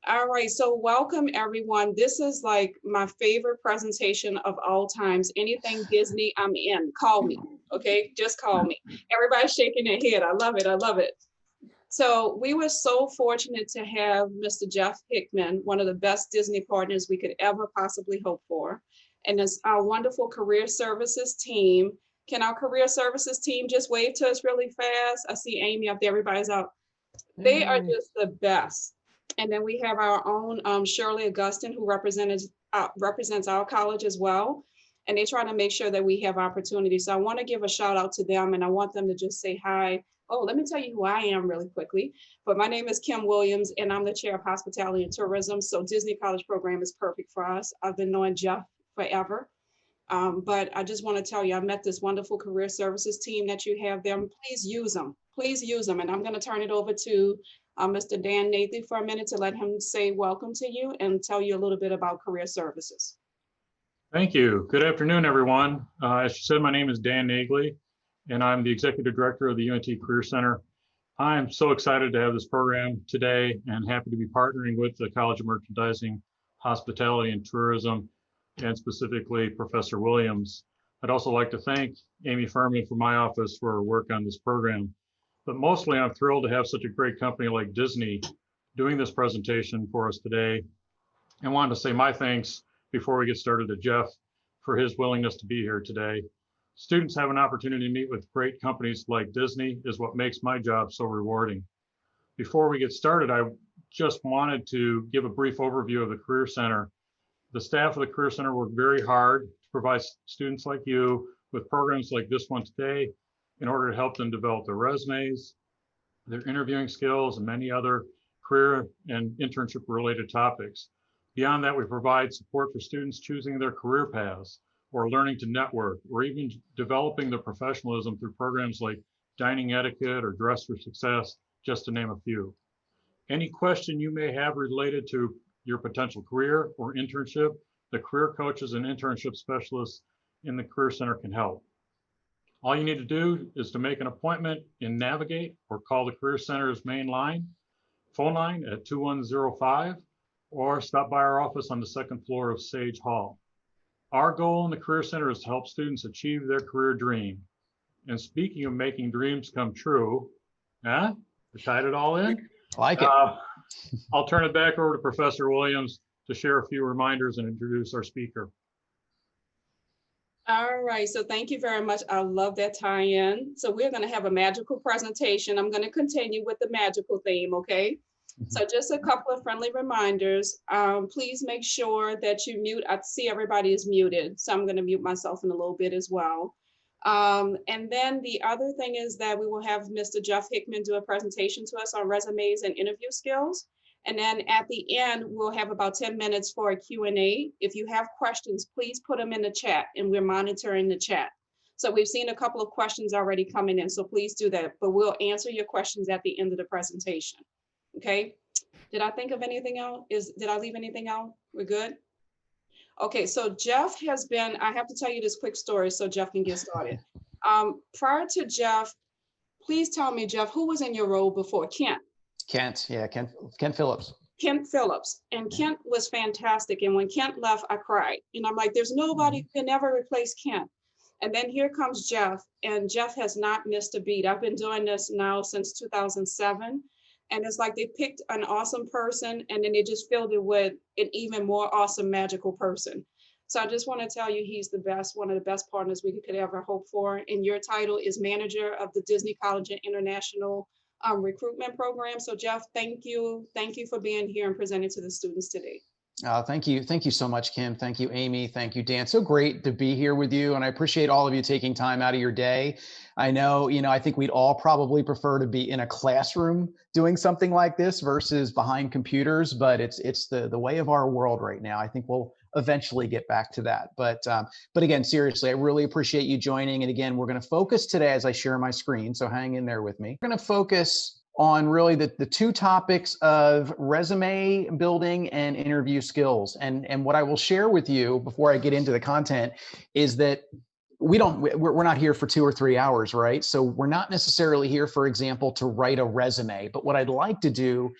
All right, so welcome everyone. This is like my favorite presentation of all times. Anything Disney, I'm in. Call me, okay? Just call me. Everybody's shaking their head. I love it. I love it. So we were so fortunate to have Mr. Jeff Hickman, one of the best Disney partners we could ever possibly hope for. And it's our wonderful career services team. Can our career services team just wave to us really fast? I see Amy up there. Everybody's out. They are Yay. just the best. And then we have our own Shirley Augustin, who represents our college as well. And they try to make sure that we have opportunities. So I want to give a shout out to them, and I want them to just say hi. Oh, let me tell you who I am really quickly. But my name is Kim Williams, and I'm the chair of hospitality and tourism. So Disney College program is perfect for us. I've been knowing Jeff forever. But I just want to tell you, I met this wonderful career services team that you have them. Please use them. Please use them. And I'm going to turn it over to Mr. Dan Nathan for a minute to let him say welcome to you and tell you a little bit about career services. Thank you. Good afternoon, everyone. As you said, my name is Dan Nagley, and I'm the Executive Director of the UNT Career Center. I'm so excited to have this program today and happy to be partnering with the College of Merchandising, Hospitality, and Tourism, and specifically Professor Williams. I'd also like to thank Amy Furman from my office for her work on this program. But mostly, I'm thrilled to have such a great company like Disney doing this presentation for us today. I wanted to say my thanks before we get started to Jeff for his willingness to be here today. Students have an opportunity to meet with great companies like Disney is what makes my job so rewarding. Before we get started, I just wanted to give a brief overview of the Career Center. The staff of the Career Center work very hard to provide students like you with programs like this one today in order to help them develop their resumes, their interviewing skills, and many other career and internship related topics. Beyond that, we provide support for students choosing their career paths or learning to network or even developing their professionalism through programs like dining etiquette or dress for success, just to name a few. Any question you may have related to your potential career or internship, the career coaches and internship specialists in the Career Center can help. All you need to do is to make an appointment in Navigate or call the Career Center's main phone line at 2105, or stop by our office on the second floor of Sage Hall. Our goal in the Career Center is to help students achieve their career dream. And speaking of making dreams come true, we tied it all in? Like it. I'll turn it back over to Professor Williams to share a few reminders and introduce our speaker. All right, so thank you very much. I love that tie-in. So we're going to have a magical presentation. I'm going to continue with the magical theme, okay? So just a couple of friendly reminders. Please make sure that you mute. I see everybody is muted, so I'm going to mute myself in a little bit as well. And then the other thing is that we will have Mr. Jeff Hickman do a presentation to us on resumes and interview skills. And then at the end, we'll have about 10 minutes for a Q&A. If you have questions, please put them in the chat, and we're monitoring the chat. So we've seen a couple of questions already coming in, so please do that. But we'll answer your questions at the end of the presentation. Okay, did I think of anything else? Did I leave anything out? We're good? Okay, so Jeff has been, I have to tell you this quick story so Jeff can get started. Prior to Jeff, please tell me, Jeff, who was in your role before? Kent. Kent, yeah, Kent Phillips. Kent Phillips, and Kent was fantastic. And when Kent left, I cried. And I'm like, there's nobody who can ever replace Kent. And then here comes Jeff, and Jeff has not missed a beat. I've been doing this now since 2007. And it's like they picked an awesome person and then they just filled it with an even more awesome, magical person. So I just want to tell you, he's the best, one of the best partners we could ever hope for. And your title is manager of the Disney College and International Recruitment Program. So Jeff, thank you. Thank you for being here and presenting to the students today. Thank you. Thank you so much, Kim. Thank you, Amy. Thank you, Dan. So great to be here with you. And I appreciate all of you taking time out of your day. I know, I think we'd all probably prefer to be in a classroom doing something like this versus behind computers, but it's the way of our world right now. I think we'll eventually get back to that. But again, seriously, I really appreciate you joining. And again, we're going to focus today as I share my screen. So hang in there with me. We're going to focus on really the two topics of resume building and interview skills. And what I will share with you before I get into the content is that we're not here for 2 or 3 hours, right? So we're not necessarily here, for example, to write a resume. But what I'd like to do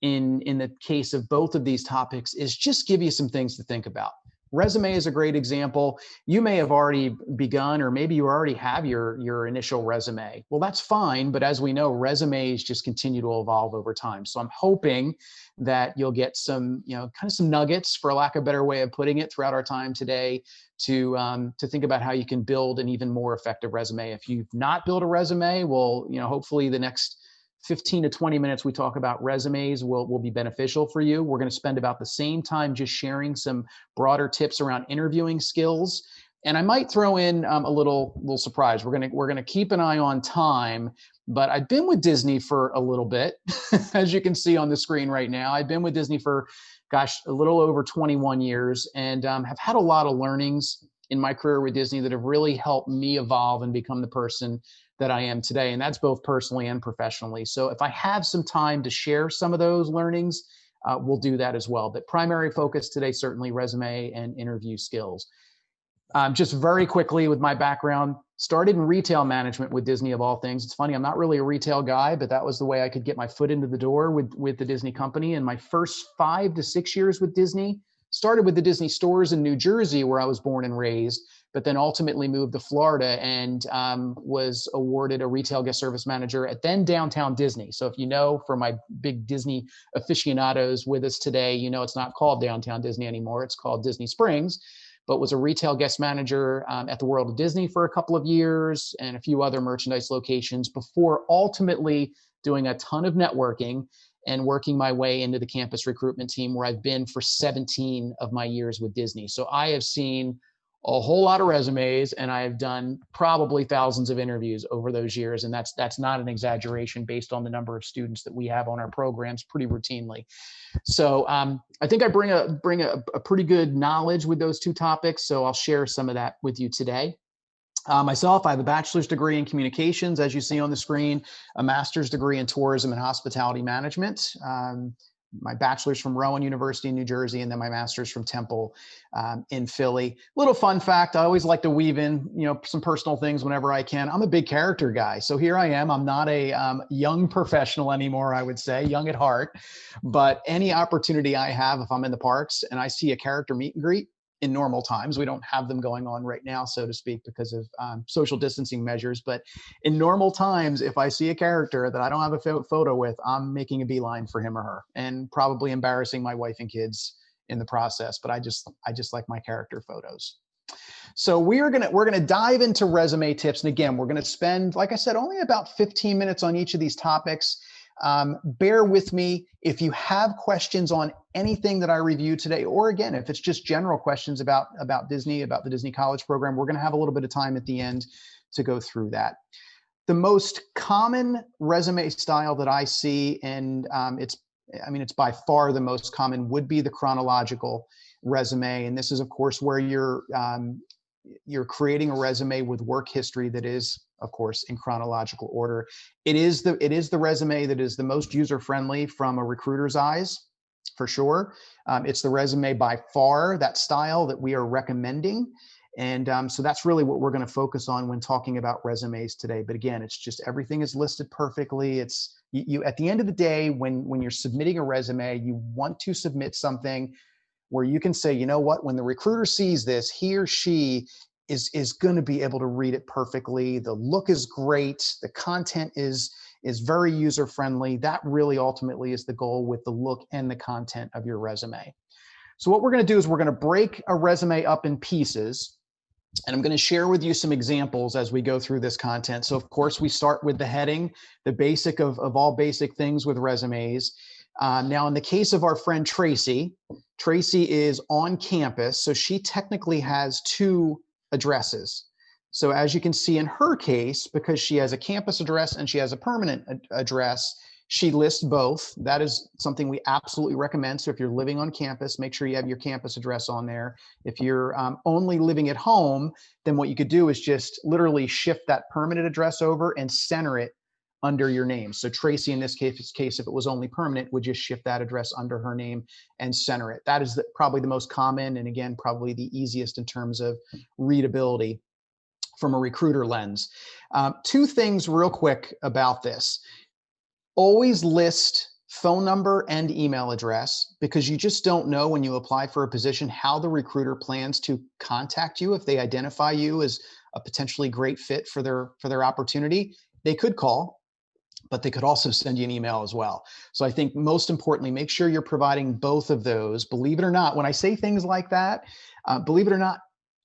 in the case of both of these topics is just give you some things to think about. Resume is a great example. You may have already begun, or maybe you already have your initial resume. Well, that's fine, but as we know, resumes just continue to evolve over time. So I'm hoping that you'll get some, kind of some nuggets, for lack of a better way of putting it, throughout our time today to think about how you can build an even more effective resume. If you've not built a resume, well, hopefully the next 15 to 20 minutes we talk about resumes will be beneficial for you. We're going to spend about the same time just sharing some broader tips around interviewing skills. And I might throw in a little surprise. We're going to keep an eye on time, but I've been with Disney for a little bit, as you can see on the screen right now. I've been with Disney for, a little over 21 years, and have had a lot of learnings in my career with Disney that have really helped me evolve and become the person that I am today. And that's both personally and professionally. So if I have some time to share some of those learnings, we'll do that as well. But primary focus today, certainly resume and interview skills. Just very quickly with my background, started in retail management with Disney of all things. It's funny, I'm not really a retail guy, but that was the way I could get my foot into the door with the Disney company. And my first 5 to 6 years with Disney started with the Disney stores in New Jersey, where I was born and raised, but then ultimately moved to Florida and was awarded a retail guest service manager at then Downtown Disney. So if you know, for my big Disney aficionados with us today, it's not called Downtown Disney anymore. It's called Disney Springs, but was a retail guest manager at the World of Disney for a couple of years and a few other merchandise locations before ultimately doing a ton of networking and working my way into the campus recruitment team, where I've been for 17 of my years with Disney. So I have seen a whole lot of resumes, and I have done probably thousands of interviews over those years. And that's not an exaggeration based on the number of students that we have on our programs pretty routinely. So I think I bring a pretty good knowledge with those two topics. So I'll share some of that with you today. Myself, I have a bachelor's degree in communications, as you see on the screen, a master's degree in tourism and hospitality management. My bachelor's from Rowan University in New Jersey, and then my master's from Temple in Philly. Little fun fact, I always like to weave in, some personal things whenever I can. I'm a big character guy. So here I am. I'm not a young professional anymore, I would say, young at heart. But any opportunity I have, if I'm in the parks and I see a character meet and greet, in normal times, we don't have them going on right now, so to speak, because of social distancing measures. But in normal times, if I see a character that I don't have a photo with, I'm making a beeline for him or her, and probably embarrassing my wife and kids in the process. But I just like my character photos. So we're gonna dive into resume tips, and again, we're gonna spend, like I said, only about 15 minutes on each of these topics. Bear with me if you have questions on anything that I review today, or again, if it's just general questions about Disney, about the Disney College program, we're going to have a little bit of time at the end to go through that. The most common resume style that I see, and it's by far the most common, would be the chronological resume. And this is, of course, where you're creating a resume with work history that is, of course, in chronological order. It is the resume that is the most user-friendly from a recruiter's eyes, for sure. It's the resume by far, that style, that we are recommending. And so that's really what we're going to focus on when talking about resumes today. But again, it's just everything is listed perfectly. It's you at the end of the day, when you're submitting a resume, you want to submit something where you can say, you know what, when the recruiter sees this, he or she is going to be able to read it perfectly. The look is great. The content is very user-friendly. That really ultimately is the goal with the look and the content of your resume. So what we're going to do is we're going to break a resume up in pieces, and I'm going to share with you some examples as we go through this content. So of course, we start with the heading, the basic of all basic things with resumes. Now, in the case of our friend Tracy is on campus, so she technically has 2 addresses. So as you can see in her case, because she has a campus address and she has a permanent address, she lists both. That is something we absolutely recommend. So if you're living on campus, make sure you have your campus address on there. If you're only living at home, then what you could do is just literally shift that permanent address over and center it under your name. So Tracy, in this case, if it was only permanent, would just shift that address under her name and center it. That is probably the most common, and again, probably the easiest in terms of readability from a recruiter lens. 2 things real quick about this. Always list phone number and email address, because you just don't know when you apply for a position how the recruiter plans to contact you. If they identify you as a potentially great fit for their opportunity, they could call, but they could also send you an email as well. So I think most importantly, make sure you're providing both of those. Believe it or not, when I say things like that, believe it or not,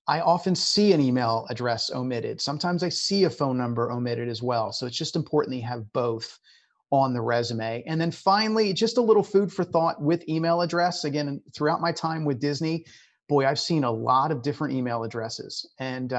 I often see an email address omitted. Sometimes I see a phone number omitted as well. So it's just important that you have both on the resume. And then finally, just a little food for thought with email address. Again, throughout my time with Disney, boy, I've seen a lot of different email addresses. And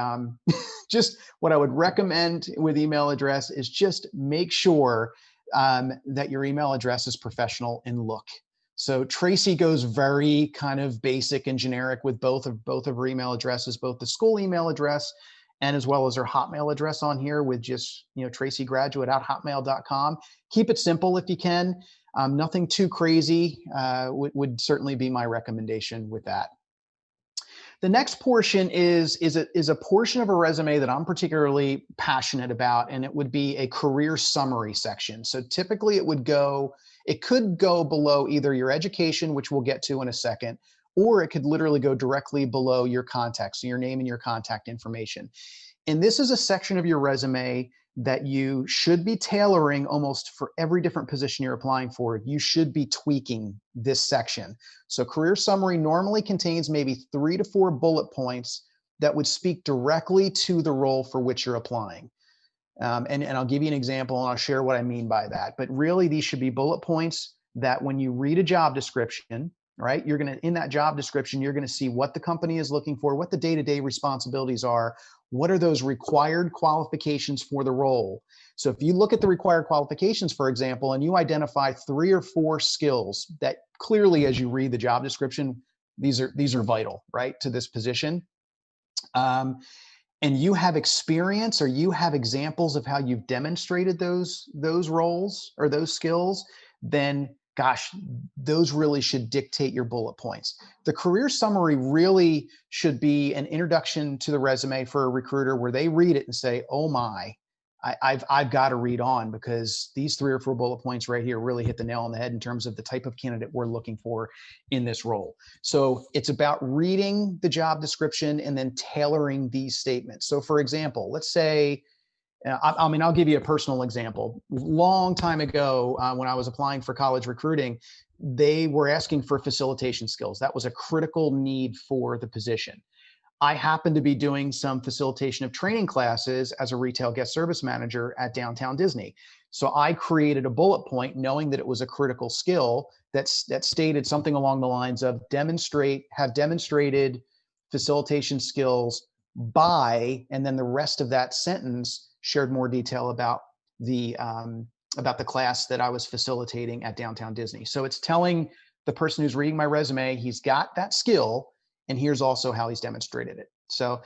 just what I would recommend with email address is just make sure that your email address is professional in look. So Tracy goes very kind of basic and generic with both of her email addresses, both the school email address and as well as her Hotmail address on here with just, tracygraduate@hotmail.com. Keep it simple if you can. Nothing too crazy would certainly be my recommendation with that. The next portion is a portion of a resume that I'm particularly passionate about, and it would be a career summary section. So typically it could go below either your education, which we'll get to in a second, or it could literally go directly below your contact, so your name and your contact information. And this is a section of your resume that you should be tailoring almost for every different position you're applying for. You should be tweaking this section. So career summary normally contains maybe 3 to 4 bullet points that would speak directly to the role for which you're applying. And I'll give you an example and I'll share what I mean by that. But really, these should be bullet points that when you read a job description, right, in that job description, you're going to see what the company is looking for, what the day-to-day responsibilities are, what are those required qualifications for the role. So if you look at the required qualifications, for example, and you identify 3 or 4 skills that clearly, as you read the job description, these are vital, right, to this position. And you have experience or you have examples of how you've demonstrated those roles or those skills, then gosh, those really should dictate your bullet points. The career summary really should be an introduction to the resume for a recruiter where they read it and say, oh my, I've got to read on, because these 3 or 4 bullet points right here really hit the nail on the head in terms of the type of candidate we're looking for in this role. So it's about reading the job description and then tailoring these statements. So for example, let's say, I'll give you a personal example. Long time ago, when I was applying for college recruiting, they were asking for facilitation skills. That was a critical need for the position. I happened to be doing some facilitation of training classes as a retail guest service manager at Downtown Disney. So I created a bullet point knowing that it was a critical skill that stated something along the lines of have demonstrated facilitation skills by, and then the rest of that sentence shared more detail about the class that I was facilitating at Downtown Disney. So it's telling the person who's reading my resume, he's got that skill, and here's also how he's demonstrated it. So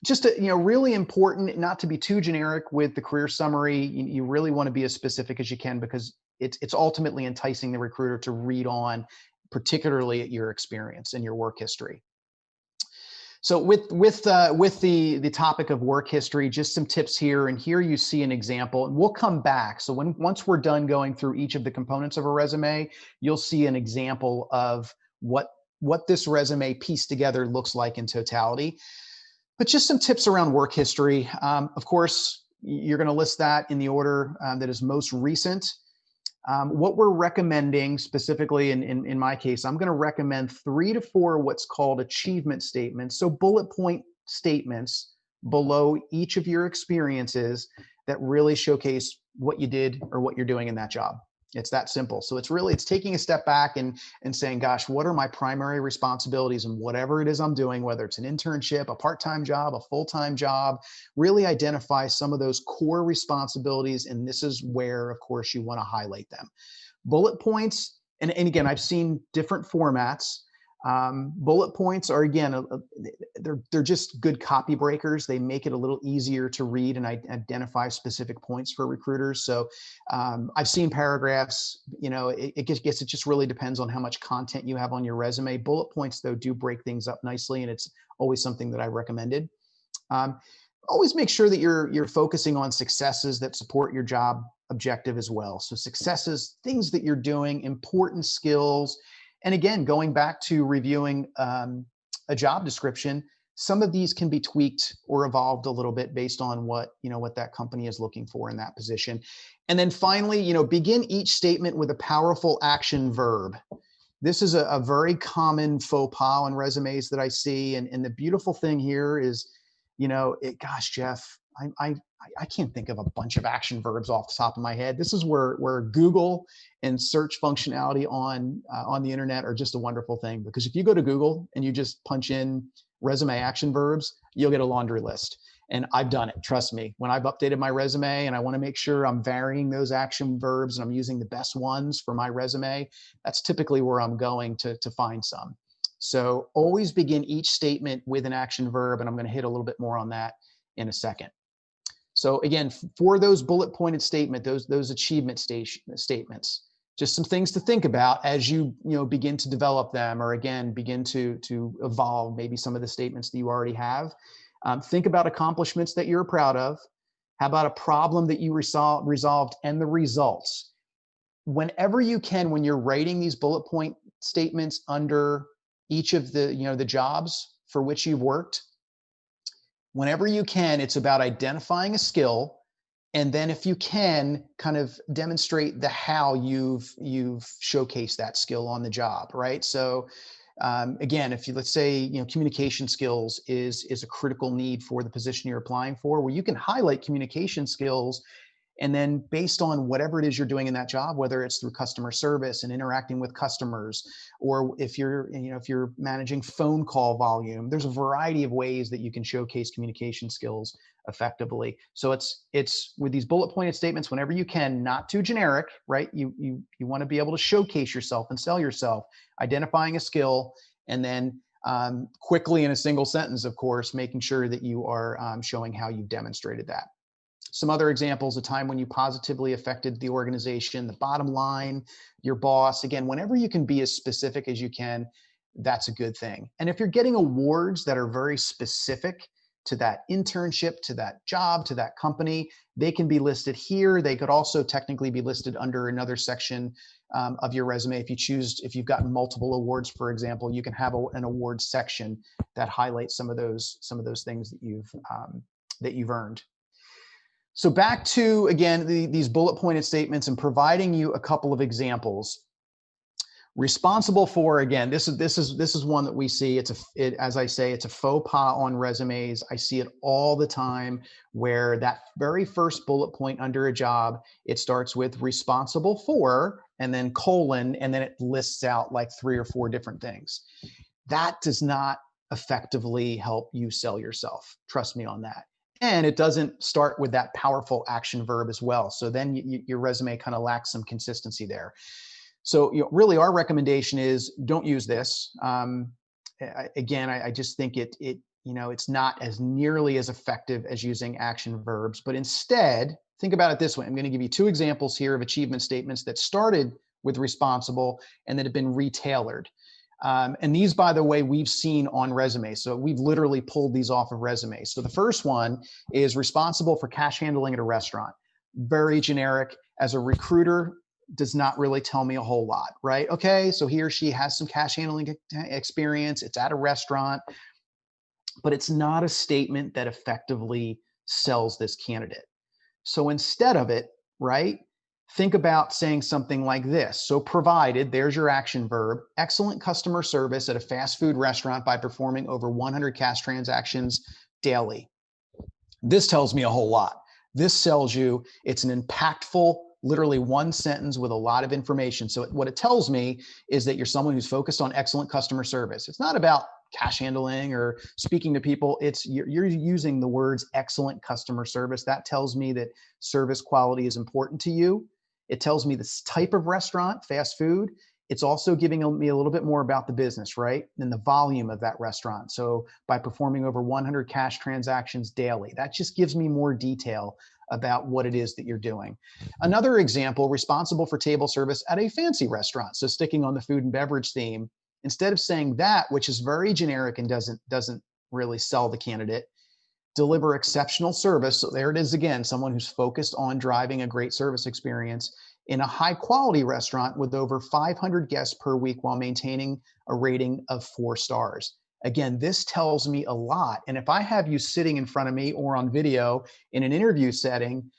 just really important not to be too generic with the career summary. You really want to be as specific as you can, because it's ultimately enticing the recruiter to read on, particularly at your experience and your work history. So with the topic of work history, just some tips here. And here you see an example, and we'll come back. So once we're done going through each of the components of a resume, you'll see an example of what this resume pieced together looks like in totality. But just some tips around work history. Of course, you're going to list that in the order that is most recent. What we're recommending specifically in my case, I'm going to recommend 3 to 4 what's called achievement statements. So bullet point statements below each of your experiences that really showcase what you did or what you're doing in that job. It's that simple. So it's taking a step back and saying, gosh, what are my primary responsibilities in whatever it is I'm doing, whether it's an internship, a part-time job, a full-time job, really identify some of those core responsibilities. And this is where, of course, you want to highlight them. Bullet points, and again, I've seen different formats. Bullet points are, again, they're just good copy breakers. They make it a little easier to read and identify specific points for recruiters. So I've seen paragraphs, it just really depends on how much content you have on your resume. Bullet points, though, do break things up nicely, and it's always something that I recommended. Always make sure that you're focusing on successes that support your job objective as well. So successes, things that you're doing, important skills. And again, going back to reviewing a job description, some of these can be tweaked or evolved a little bit based on what that company is looking for in that position. And then finally, begin each statement with a powerful action verb. This is a very common faux pas on resumes that I see. And the beautiful thing here is, gosh, Jeff, I can't think of a bunch of action verbs off the top of my head. This is where Google and search functionality on the internet are just a wonderful thing, because if you go to Google and you just punch in resume action verbs, you'll get a laundry list. And I've done it, trust me. When I've updated my resume and I want to make sure I'm varying those action verbs and I'm using the best ones for my resume, that's typically where I'm going to find some. So always begin each statement with an action verb, and I'm going to hit a little bit more on that in a second. So again, for those bullet pointed statement, those achievement statements, just some things to think about as you begin to develop them, or again, begin to evolve maybe some of the statements that you already have. Think about accomplishments that you're proud of. How about a problem that you resolved and the results? Whenever you can, when you're writing these bullet point statements under each of the jobs for which you've worked, whenever you can, it's about identifying a skill, and then if you can, kind of demonstrate the how you've showcased that skill on the job, right? So again, if you, let's say, communication skills is a critical need for the position you're applying for, well, you can highlight communication skills. And then based on whatever it is you're doing in that job, whether it's through customer service and interacting with customers, or if you're managing phone call volume, there's a variety of ways that you can showcase communication skills effectively. So it's with these bullet pointed statements, whenever you can, not too generic, right? You want to be able to showcase yourself and sell yourself, identifying a skill, and then quickly in a single sentence, of course, making sure that you are showing how you've demonstrated that. Some other examples, a time when you positively affected the organization, the bottom line, your boss. Again, whenever you can be as specific as you can, that's a good thing. And if you're getting awards that are very specific to that internship, to that job, to that company, they can be listed here. They could also technically be listed under another section of your resume. If you've gotten multiple awards, for example, you can have an awards section that highlights some of those things that you've earned. So back to, again, these bullet pointed statements and providing you a couple of examples. Responsible for, again, this is one that we see. As I say, it's a faux pas on resumes. I see it all the time, where that very first bullet point under a job, it starts with responsible for, and then colon, and then it lists out like 3 or 4 different things. That does not effectively help you sell yourself. Trust me on that. And it doesn't start with that powerful action verb as well. So then your resume kind of lacks some consistency there. So really our recommendation is don't use this. Again, I just think it's not as nearly as effective as using action verbs, but instead think about it this way. I'm going to give you 2 examples here of achievement statements that started with responsible and that have been retailored. And these, by the way, we've seen on resumes. So we've literally pulled these off of resumes. So the first one is responsible for cash handling at a restaurant. Very generic. As a recruiter, does not really tell me a whole lot, right? Okay, so he or she has some cash handling experience. It's at a restaurant, but it's not a statement that effectively sells this candidate. So instead of it, right, think about saying something like this. So provided, there's your action verb, excellent customer service at a fast food restaurant by performing over 100 cash transactions daily. This tells me a whole lot. This sells you, it's an impactful, literally 1 sentence with a lot of information. So what it tells me is that you're someone who's focused on excellent customer service. It's not about cash handling or speaking to people. You're using the words excellent customer service. That tells me that service quality is important to you. It tells me this type of restaurant, fast food. It's also giving me a little bit more about the business, right? And the volume of that restaurant. So by performing over 100 cash transactions daily, that just gives me more detail about what it is that you're doing. Another example, responsible for table service at a fancy restaurant. So sticking on the food and beverage theme, instead of saying that, which is very generic and doesn't really sell the candidate, deliver exceptional service. So there it is again, someone who's focused on driving a great service experience in a high quality restaurant with over 500 guests per week while maintaining a rating of 4 stars. Again, this tells me a lot. And if I have you sitting in front of me or on video in an interview setting,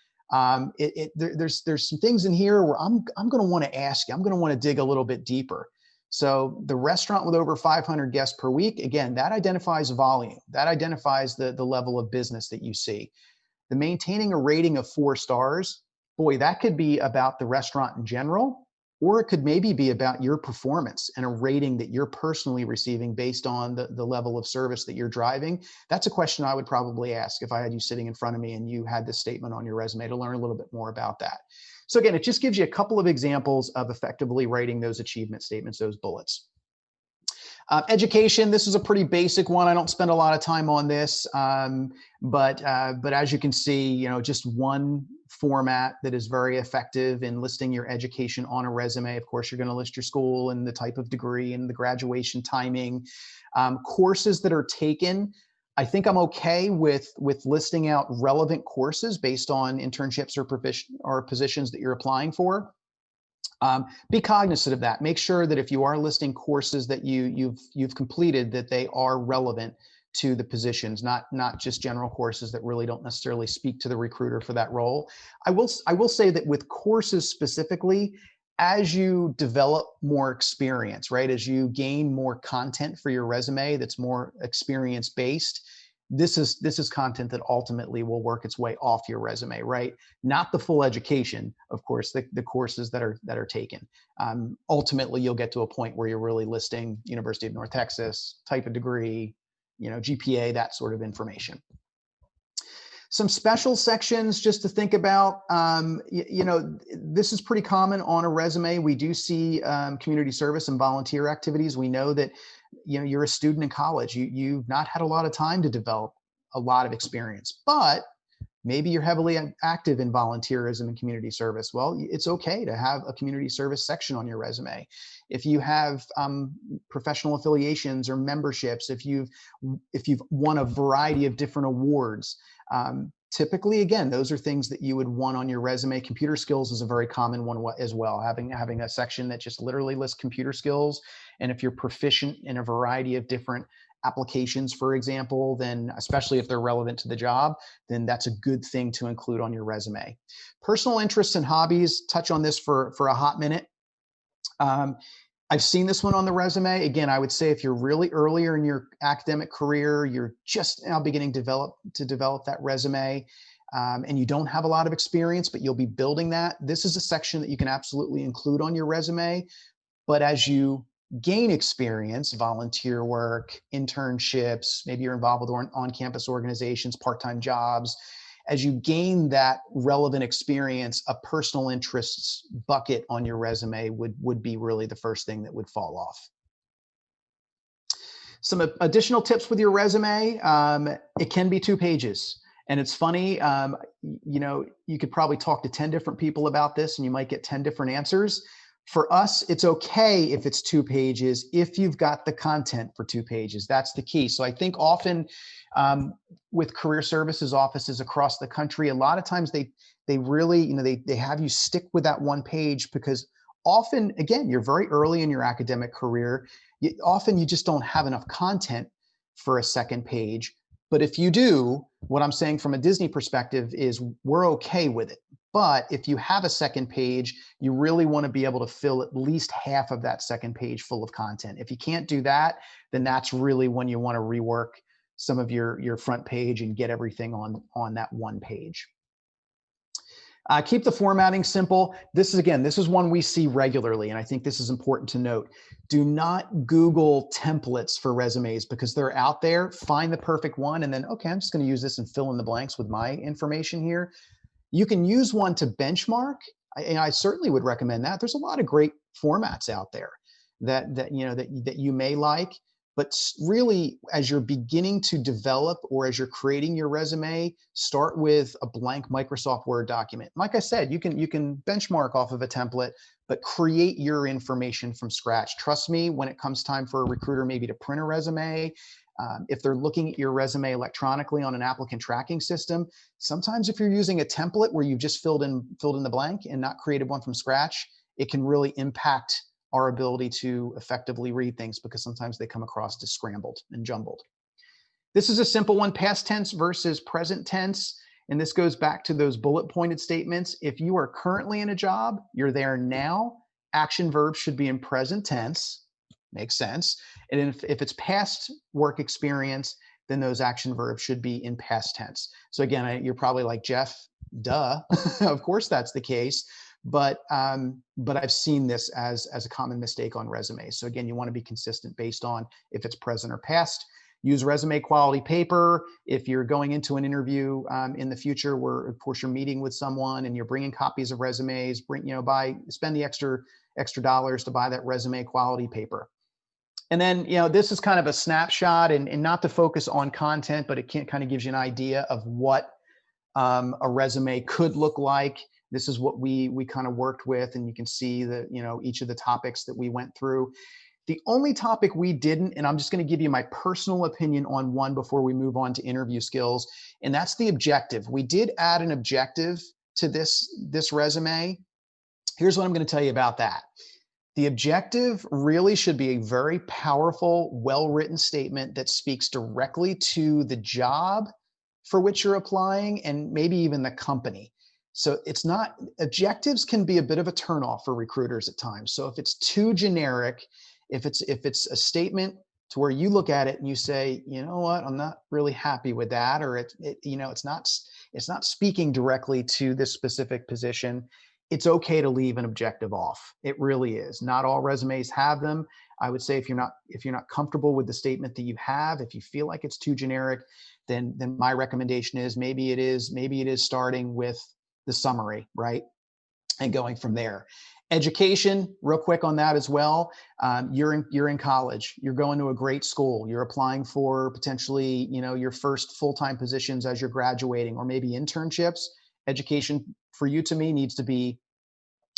there's some things in here where I'm going to want to ask you, I'm going to want to dig a little bit deeper. So the restaurant with over 500 guests per week, again, that identifies volume. That identifies the level of business that you see. The maintaining a rating of 4 stars, boy, that could be about the restaurant in general, or it could maybe be about your performance and a rating that you're personally receiving based on the level of service that you're driving. That's a question I would probably ask if I had you sitting in front of me and you had this statement on your resume, to learn a little bit more about that. So again, it just gives you a couple of examples of effectively writing those achievement statements, those bullets. Education, this is a pretty basic one. I don't spend a lot of time on this, but as you can see, just one format that is very effective in listing your education on a resume. Of course, you're going to list your school and the type of degree and the graduation timing. Courses that are taken, I think I'm okay with listing out relevant courses based on internships or positions that you're applying for. Be cognizant of that. Make sure that if you are listing courses that you've completed, that they are relevant to the positions, not just general courses that really don't necessarily speak to the recruiter for that role. I will say that with courses specifically, as you develop more experience, right, as you gain more content for your resume that's more experience based, this is content that ultimately will work its way off your resume, right? Not the full education, of course, the courses that are taken. Ultimately, you'll get to a point where you're really listing University of North Texas, type of degree, GPA, that sort of information. Some special sections just to think about. This is pretty common on a resume. We do see community service and volunteer activities. We know that you're a student in college. You've not had a lot of time to develop a lot of experience, but maybe you're heavily active in volunteerism and community service. Well, it's okay to have a community service section on your resume. If you have professional affiliations or memberships, if you've won a variety of different awards, typically, again, those are things that you would want on your resume. Computer skills is a very common one as well, having a section that just literally lists computer skills. And if you're proficient in a variety of different applications, for example, then especially if they're relevant to the job, then that's a good thing to include on your resume. Personal interests and hobbies, touch on this for a hot minute. I've seen this one on the resume. Again, I would say if you're really earlier in your academic career, you're just now beginning to develop that resume, and you don't have a lot of experience, but you'll be building that. This is a section that you can absolutely include on your resume. But as you gain experience, volunteer work, internships, maybe you're involved with on-campus organizations, part-time jobs, as you gain that relevant experience, a personal interests bucket on your resume would be really the first thing that would fall off. Some additional tips with your resume, it can be 2 pages. And it's funny, you could probably talk to 10 different people about this and you might get 10 different answers. For us, it's okay if it's 2 pages, if you've got the content for 2 pages. That's the key. So I think often with career services offices across the country, a lot of times they really, they have you stick with that 1 page because often, again, you're very early in your academic career. Often you just don't have enough content for a 2nd page. But if you do, what I'm saying from a Disney perspective is we're okay with it. But if you have a 2nd page, you really want to be able to fill at least half of that 2nd page full of content. If you can't do that, then that's really when you want to rework some of your front page and get everything on that 1 page. Keep the formatting simple. This is one we see regularly, and I think this is important to note. Do not Google templates for resumes because they're out there. Find the perfect one, and then, okay, I'm just going to use this and fill in the blanks with my information here. You can use one to benchmark, and I certainly would recommend that. There's a lot of great formats out there that you may like. But really, as you're beginning to develop or as you're creating your resume, start with a blank Microsoft Word document. Like I said, you can benchmark off of a template, but create your information from scratch. Trust me, when it comes time for a recruiter maybe to print a resume, If they're looking at your resume electronically on an applicant tracking system, sometimes if you're using a template where you've just filled in the blank and not created one from scratch, it can really impact our ability to effectively read things because sometimes they come across as scrambled and jumbled. This is a simple one, past tense versus present tense. And this goes back to those bullet pointed statements. If you are currently in a job, you're there now, action verbs should be in present tense. Makes sense. And if it's past work experience, then those action verbs should be in past tense. So again, you're probably like, Jeff, duh, of course that's the case. But I've seen this as a common mistake on resumes. So again, you want to be consistent based on if it's present or past. Use resume quality paper. If you're going into an interview in the future where, of course, you're meeting with someone and you're bringing copies of resumes, spend the extra dollars to buy that resume quality paper. And then, this is kind of a snapshot and not to focus on content, but it kind of gives you an idea of what a resume could look like. This is what we kind of worked with, and you can see each of the topics that we went through. The only topic we didn't, and I'm just going to give you my personal opinion on one before we move on to interview skills, and that's the objective. We did add an objective to this resume. Here's what I'm going to tell you about that. The objective really should be a very powerful, well-written statement that speaks directly to the job for which you're applying and maybe even the company. So objectives can be a bit of a turnoff for recruiters at times. So if it's too generic, if it's a statement to where you look at it and you say, you know what, I'm not really happy with that, or it's not speaking directly to this specific position, it's okay to leave an objective off. It really is. Not all resumes have them. I would say if you're not comfortable with the statement that you have, if you feel like it's too generic, then my recommendation is maybe it is starting with the summary, right? And going from there. Education, real quick on that as well. You're in college. You're going to a great school. You're applying for potentially, your first full-time positions as you're graduating, or maybe internships. Education for you, to me, needs to be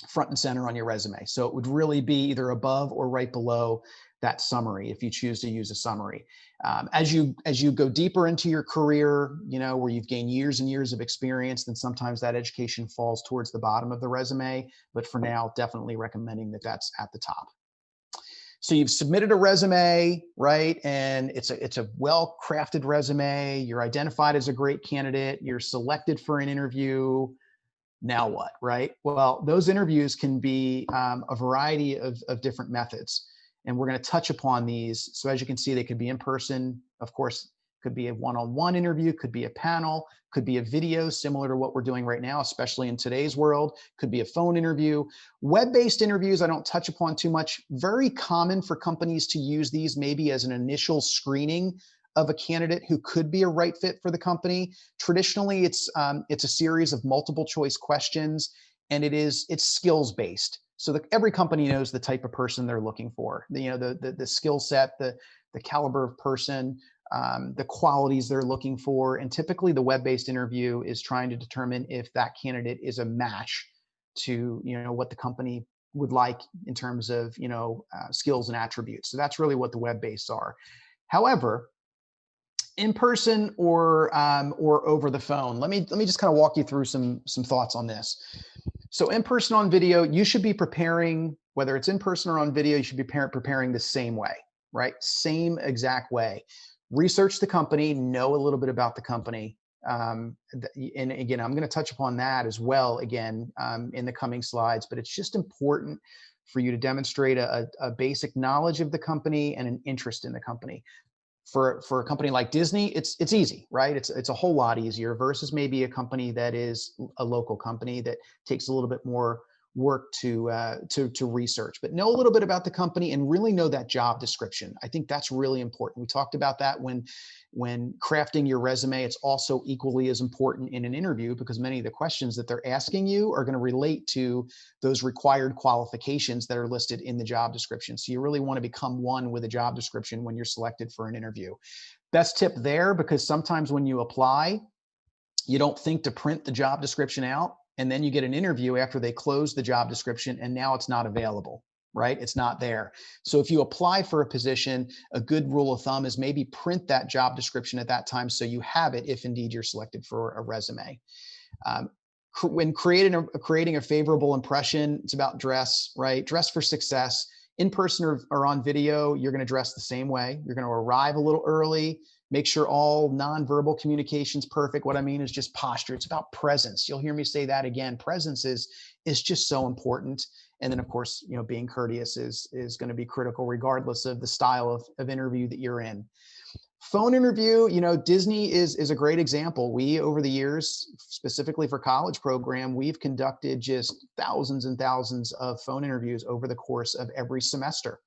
front and center on your resume. So it would really be either above or right below that summary if you choose to use a summary. As you go deeper into your career, where you've gained years and years of experience, then sometimes that education falls towards the bottom of the resume. But for now, definitely recommending that that's at the top. So you've submitted a resume, right? And it's a well-crafted resume. You're identified as a great candidate. You're selected for an interview. Now what, right? Well, those interviews can be a variety of different methods. And we're going to touch upon these. So as you can see, they could be in person. Of course, could be a one-on-one interview, could be a panel, could be a video similar to what we're doing right now, especially in today's world, could be a phone interview. Web-based interviews, I don't touch upon too much. Very common for companies to use these maybe as an initial screening of a candidate who could be a right fit for the company. Traditionally, it's a series of multiple choice questions, and it's skills-based. So every company knows the type of person they're looking for. The skill set, the caliber of person, the qualities they're looking for. And typically the web-based interview is trying to determine if that candidate is a match to, what the company would like in terms of, skills and attributes. So that's really what the web-based are. However, in person or over the phone, let me just kind of walk you through some thoughts on this. So in person, on video, you should be preparing, whether it's in person or on video, you should be preparing the same way, right? Same exact way. Research the company, know a little bit about the company. And again, I'm going to touch upon that as well again in the coming slides, but it's just important for you to demonstrate a basic knowledge of the company and an interest in the company. For a company like Disney, it's easy, right? It's a whole lot easier versus maybe a company that is a local company that takes a little bit more work to research. But know a little bit about the company and really know that job description. I think that's really important. We talked about that when crafting your resume. It's also equally as important in an interview because many of the questions that they're asking you are going to relate to those required qualifications that are listed in the job description. So you really want to become one with a job description when you're selected for an interview. Best tip there, because sometimes when you apply, you don't think to print the job description out, and then you get an interview after they close the job description and now it's not available, right? It's not there. So if you apply for a position, a good rule of thumb is maybe print that job description at that time so you have it if indeed you're selected for a resume. When creating a favorable impression, it's about dress, right? Dress for success. In person or on video, you're going to dress the same way. You're going to arrive a little early. Make sure all nonverbal communication's perfect. What I mean is just posture. It's about presence. You'll hear me say that again. Presence is just so important. And then, of course, being courteous is going to be critical, regardless of the style of interview that you're in. Phone interview, Disney is a great example. We, over the years, specifically for college program, we've conducted just thousands and thousands of phone interviews over the course of every semester,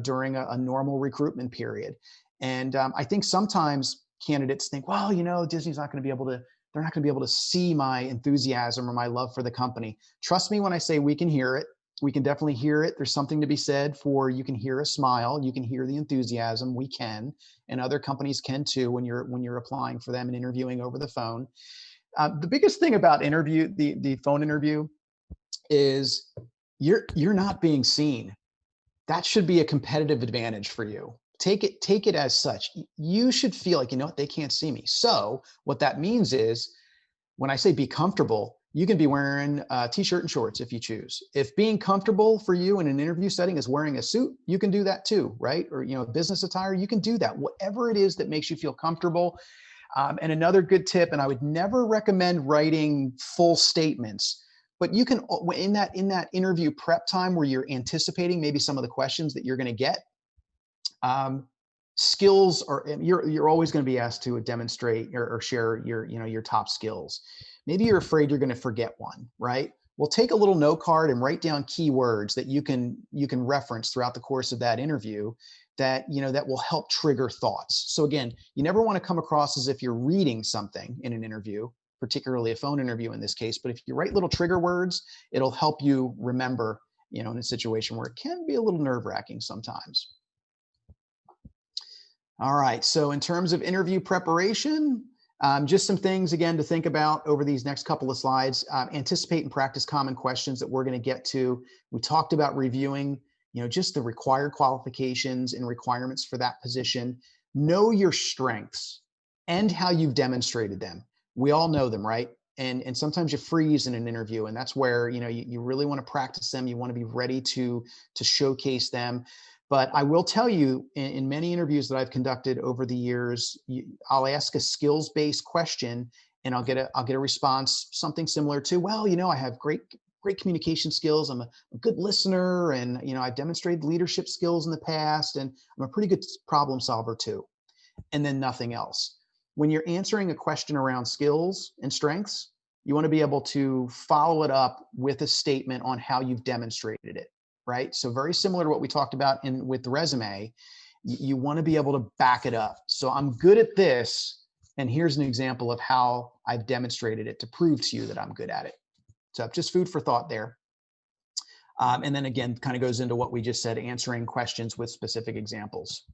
during a normal recruitment period. And I think sometimes candidates think, well, Disney's not going to be able to, they're not going to be able to see my enthusiasm or my love for the company. Trust me when I say we can hear it. We can definitely hear it. There's something to be said for, you can hear a smile, you can hear the enthusiasm. We can, and other companies can too when you're applying for them and interviewing over the phone. The biggest thing about the phone interview is you're not being seen. That should be a competitive advantage for you. Take it as such. You should feel like, they can't see me. So what that means is, when I say be comfortable, you can be wearing a t-shirt and shorts if you choose. If being comfortable for you in an interview setting is wearing a suit, you can do that too, right? Or, business attire, you can do that. Whatever it is that makes you feel comfortable. And another good tip, and I would never recommend writing full statements, but you can, in that interview prep time where you're anticipating maybe some of the questions that you're going to get, skills are, you're always going to be asked to demonstrate or share your top skills. Maybe you're afraid you're going to forget one, right? Well, take a little note card and write down keywords that you can reference throughout the course of that interview that will help trigger thoughts. So again, you never want to come across as if you're reading something in an interview, particularly a phone interview in this case, but if you write little trigger words, it'll help you remember, in a situation where it can be a little nerve-wracking sometimes. All right, so in terms of interview preparation, just some things, again, to think about over these next couple of slides. Anticipate and practice common questions that we're going to get to. We talked about reviewing, just the required qualifications and requirements for that position. Know your strengths and how you've demonstrated them. We all know them, right? And sometimes you freeze in an interview, and that's where, you really want to practice them. You want to be ready to showcase them. But I will tell you, in many interviews that I've conducted over the years, I'll ask a skills-based question, and I'll get a response, something similar to, well, I have great communication skills. I'm a good listener, and I've demonstrated leadership skills in the past, and I'm a pretty good problem solver too. And then nothing else. When you're answering a question around skills and strengths, you want to be able to follow it up with a statement on how you've demonstrated it. Right? So very similar to what we talked about with the resume, you want to be able to back it up. So I'm good at this, and here's an example of how I've demonstrated it to prove to you that I'm good at it. So just food for thought there. And then again, kind of goes into what we just said, answering questions with specific examples.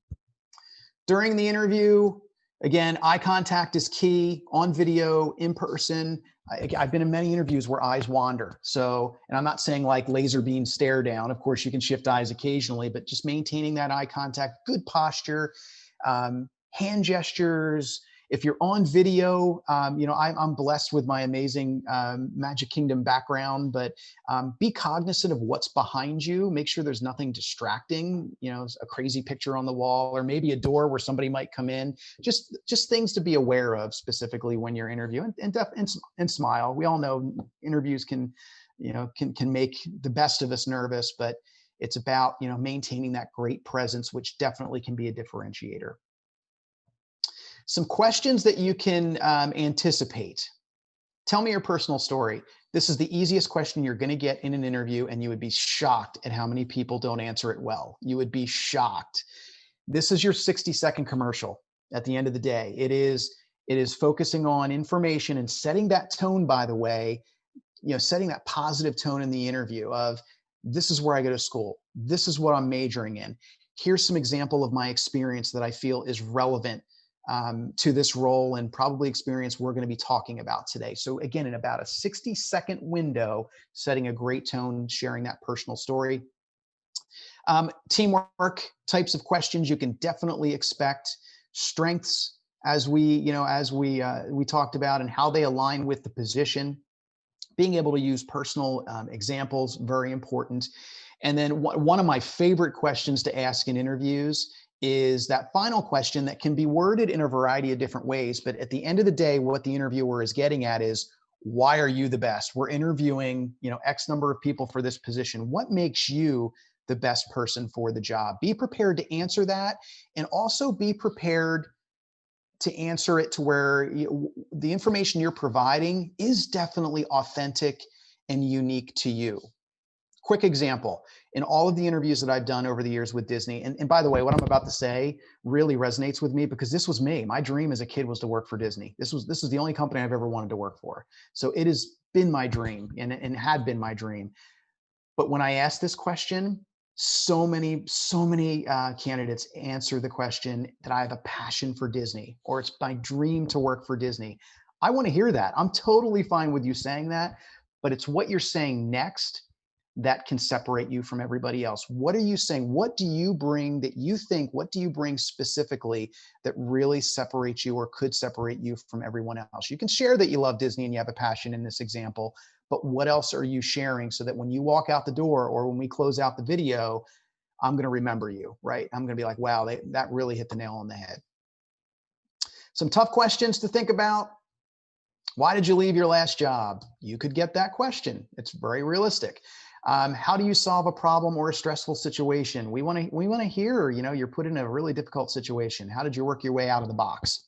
During the interview, again, eye contact is key on video, in person. I've been in many interviews where eyes wander. So, and I'm not saying like laser beam stare down. Of course, you can shift eyes occasionally, but just maintaining that eye contact, good posture, hand gestures. If you're on video, I'm blessed with my amazing Magic Kingdom background, but be cognizant of what's behind you. Make sure there's nothing distracting, a crazy picture on the wall, or maybe a door where somebody might come in. Just things to be aware of specifically when you're interviewing, and smile. We all know interviews can make the best of us nervous, but it's about, maintaining that great presence, which definitely can be a differentiator. Some questions that you can anticipate. Tell me your personal story. This is the easiest question you're going to get in an interview, and you would be shocked at how many people don't answer it well. You would be shocked. This is your 60-second commercial at the end of the day. It is focusing on information and setting that tone, by the way, setting that positive tone in the interview of, this is where I go to school. This is what I'm majoring in. Here's some example of my experience that I feel is relevant to this role and probably experience we're going to be talking about today. So again, in about a 60-second window, setting a great tone, sharing that personal story. Teamwork types of questions you can definitely expect. Strengths, as we talked about, and how they align with the position. Being able to use personal examples, very important. And then one of my favorite questions to ask in interviews is that final question that can be worded in a variety of different ways. But at the end of the day, what the interviewer is getting at is, why are you the best? We're interviewing, X number of people for this position. What makes you the best person for the job? Be prepared to answer that, and also be prepared to answer it to where the information you're providing is definitely authentic and unique to you. Quick example, in all of the interviews that I've done over the years with Disney, and by the way, what I'm about to say really resonates with me, because this was me. My dream as a kid was to work for Disney. This is the only company I've ever wanted to work for. So it has been my dream, and had been my dream. But when I asked this question, so many candidates answer the question that I have a passion for Disney, or it's my dream to work for Disney. I want to hear that. I'm totally fine with you saying that, but it's what you're saying next that can separate you from everybody else. What are you saying? What do you bring that you think, what do you bring specifically that really separates you or could separate you from everyone else? You can share that you love Disney and you have a passion in this example, but what else are you sharing so that when you walk out the door or when we close out the video, I'm going to remember you, right? I'm going to be like, wow, that really hit the nail on the head. Some tough questions to think about. Why did you leave your last job? You could get that question. It's very realistic. How do you solve a problem or a stressful situation? We want to hear, you're put in a really difficult situation. How did you work your way out of the box?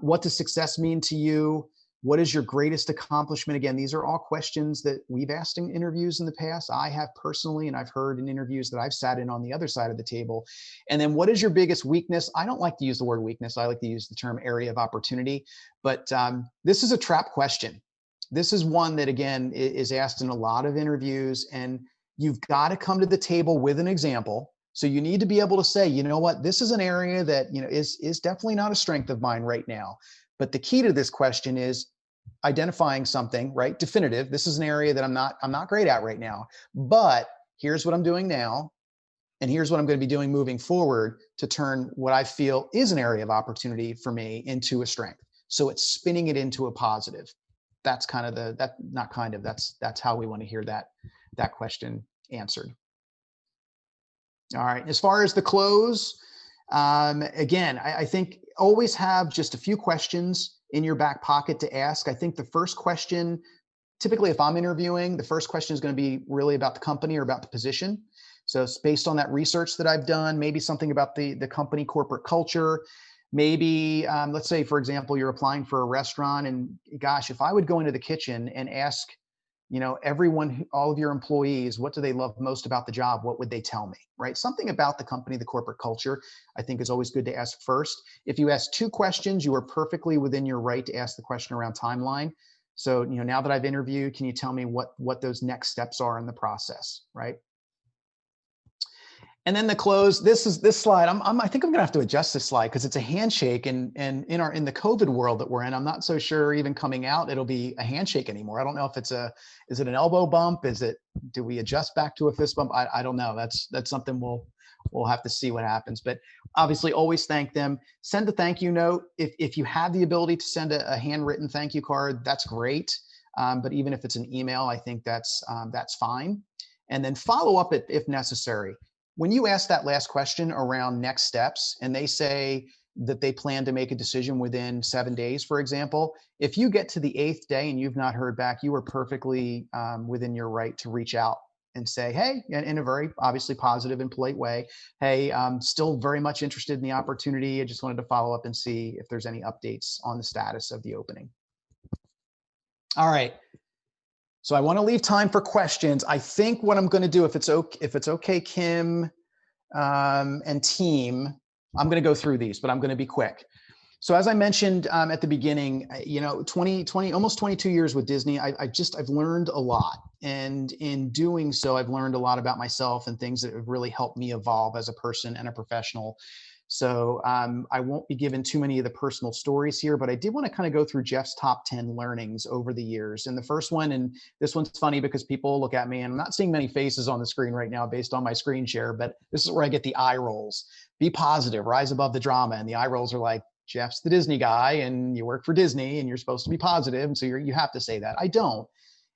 What does success mean to you? What is your greatest accomplishment? Again, these are all questions that we've asked in interviews in the past. I have personally, and I've heard in interviews that I've sat in on the other side of the table. And then what is your biggest weakness? I don't like to use the word weakness. I like to use the term area of opportunity, but this is a trap question. This is one that, again, is asked in a lot of interviews, and you've got to come to the table with an example. So you need to be able to say, you know what, this is an area that, is definitely not a strength of mine right now. But the key to this question is identifying something, right? Definitive. This is an area that I'm not great at right now, but here's what I'm doing now. And here's what I'm going to be doing moving forward to turn what I feel is an area of opportunity for me into a strength. So it's spinning it into a positive. That's kind of that's how we want to hear that question answered. All right. As far as the close, again, I think always have just a few questions in your back pocket to ask. I think the first question, typically if I'm interviewing, the first question is going to be really about the company or about the position. So it's based on that research that I've done, maybe something about the company corporate culture. Maybe, let's say, for example, you're applying for a restaurant, and gosh, if I would go into the kitchen and ask, everyone, all of your employees, what do they love most about the job? What would they tell me, right? Something about the company, the corporate culture, I think is always good to ask first. If you ask two questions, you are perfectly within your right to ask the question around timeline. So, now that I've interviewed, can you tell me what those next steps are in the process, right? And then the close, this slide, I think I'm gonna have to adjust this slide because it's a handshake, and in the COVID world that we're in, I'm not so sure even coming out, it'll be a handshake anymore. I don't know if is it an elbow bump? Do we adjust back to a fist bump? I don't know. That's something we'll have to see what happens, but obviously always thank them. Send a thank you note. If you have the ability to send a handwritten thank you card, that's great. But even if it's an email, I think that's fine. And then follow up if necessary. When you ask that last question around next steps, and they say that they plan to make a decision within 7 days, for example, if you get to the 8th day and you've not heard back, you are perfectly within your right to reach out and say, hey, in a very obviously positive and polite way, hey, I'm still very much interested in the opportunity. I just wanted to follow up and see if there's any updates on the status of the opening. All right. So I want to leave time for questions. I think what I'm going to do, if it's okay, Kim and team, I'm going to go through these, but I'm going to be quick. So as I mentioned at the beginning, 20, almost 22 years with Disney, I've learned a lot. And in doing so, I've learned a lot about myself and things that have really helped me evolve as a person and a professional. So I won't be giving too many of the personal stories here, but I did want to kind of go through Jeff's top 10 learnings over the years. And the first one, and this one's funny because people look at me and I'm not seeing many faces on the screen right now based on my screen share, but this is where I get the eye rolls. Be positive, rise above the drama. And the eye rolls are like, Jeff's the Disney guy and you work for Disney and you're supposed to be positive. And so you have to say that. I don't.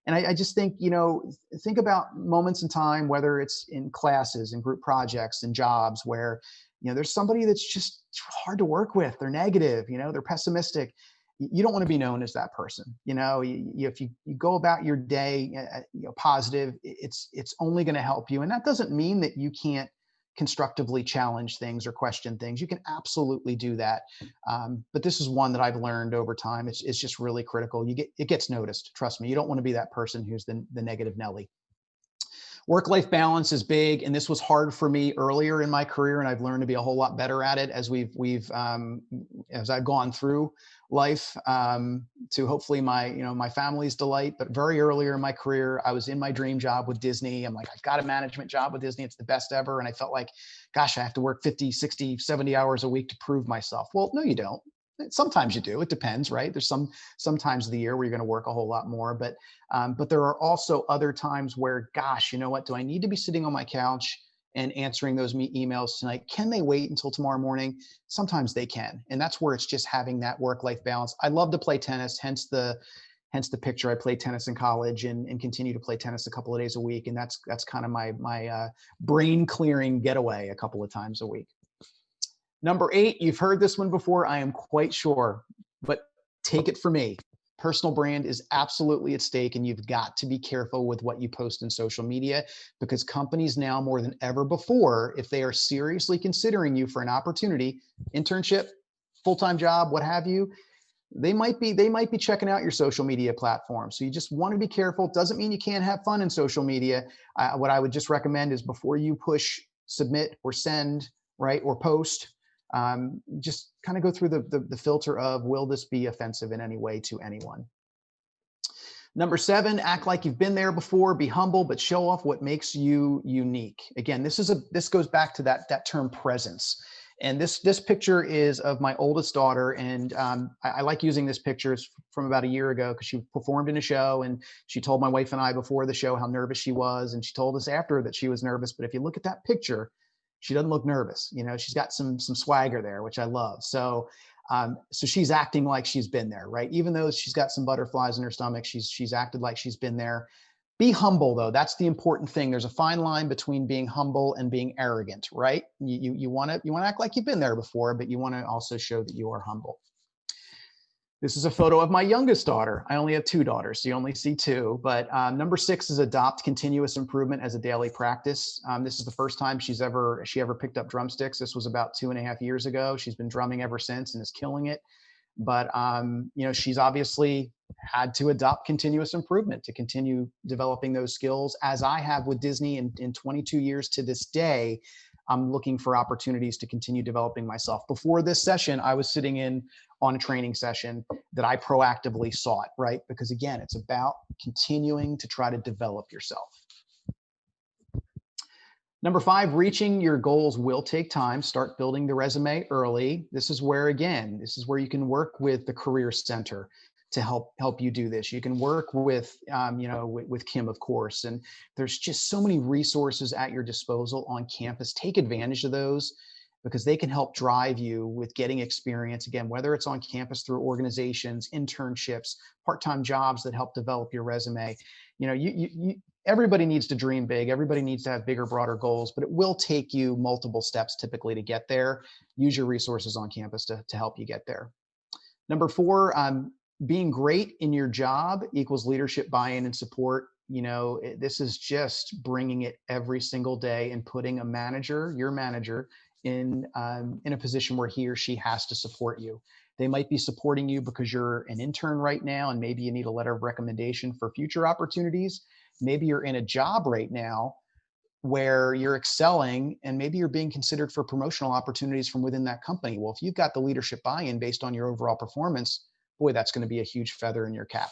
And I just think, think about moments in time, whether it's in classes and group projects and jobs where, there's somebody that's just hard to work with. They're negative, they're pessimistic. You don't want to be known as that person. If you go about your day, positive, it's only going to help you. And that doesn't mean that you can't constructively challenge things or question things. You can absolutely do that. But this is one that I've learned over time. It's just really critical. It gets noticed. Trust me. You don't want to be that person who's the negative Nelly. Work-life balance is big, and this was hard for me earlier in my career, and I've learned to be a whole lot better at it as as I've gone through life, to hopefully my family's delight. But very earlier in my career, I was in my dream job with Disney. I'm like, I've got a management job with Disney. It's the best ever. And I felt like, gosh, I have to work 50, 60, 70 hours a week to prove myself. Well, no, you don't. Sometimes you do. It depends, right? There's some times of the year where you're going to work a whole lot more, but there are also other times where, gosh, you know what? Do I need to be sitting on my couch and answering those emails tonight? Can they wait until tomorrow morning? Sometimes they can, and that's where it's just having that work-life balance. I love to play tennis, hence the picture. I played tennis in college and continue to play tennis a couple of days a week, and that's kind of my brain clearing getaway a couple of times a week. Number 8, you've heard this one before, I am quite sure, but take it from me. Personal brand is absolutely at stake, and you've got to be careful with what you post in social media, because companies now more than ever before, if they are seriously considering you for an opportunity, internship, full-time job, what have you, they might be checking out your social media platform. So you just want to be careful. It doesn't mean you can't have fun in social media. What I would just recommend is before you push submit or send, right, or post, just kind of go through the filter of, will this be offensive in any way to anyone? Number 7, act like you've been there before, be humble, but show off what makes you unique. Again, this goes back to that term presence. And this picture is of my oldest daughter. And I like using this picture. It's from about a year ago because she performed in a show, and she told my wife and I before the show how nervous she was. And she told us after that she was nervous. But if you look at that picture, she doesn't look nervous. She's got some swagger there, which I love. So she's acting like she's been there, right? Even though she's got some butterflies in her stomach, she's acted like she's been there. Be humble, though. That's the important thing. There's a fine line between being humble and being arrogant, right? You want to act like you've been there before, but you want to also show that you are humble. This is a photo of my youngest daughter. I only have 2 daughters, so you only see 2. But number 6 is adopt continuous improvement as a daily practice. This is the first time she ever picked up drumsticks. This was about 2.5 years ago. She's been drumming ever since and is killing it. But she's obviously had to adopt continuous improvement to continue developing those skills, as I have with Disney in 22 years to this day. I'm looking for opportunities to continue developing myself. Before this session, I was sitting in on a training session that I proactively sought, right? Because again, it's about continuing to try to develop yourself. Number 5, reaching your goals will take time. Start building the resume early. This is where you can work with the Career Center to help you do this. You can work with, with Kim, of course, and there's just so many resources at your disposal on campus. Take advantage of those, because they can help drive you with getting experience, again, whether it's on campus through organizations, internships, part-time jobs that help develop your resume. Everybody needs to dream big. Everybody needs to have bigger, broader goals, but it will take you multiple steps typically to get there. Use your resources on campus to help you get there. Number 4, being great in your job equals leadership buy-in and support. This is just bringing it every single day and putting your manager, in a position where he or she has to support you. They might be supporting you because you're an intern right now, and maybe you need a letter of recommendation for future opportunities. Maybe you're in a job right now where you're excelling, and maybe you're being considered for promotional opportunities from within that company. Well, if you've got the leadership buy-in based on your overall performance, boy, that's going to be a huge feather in your cap.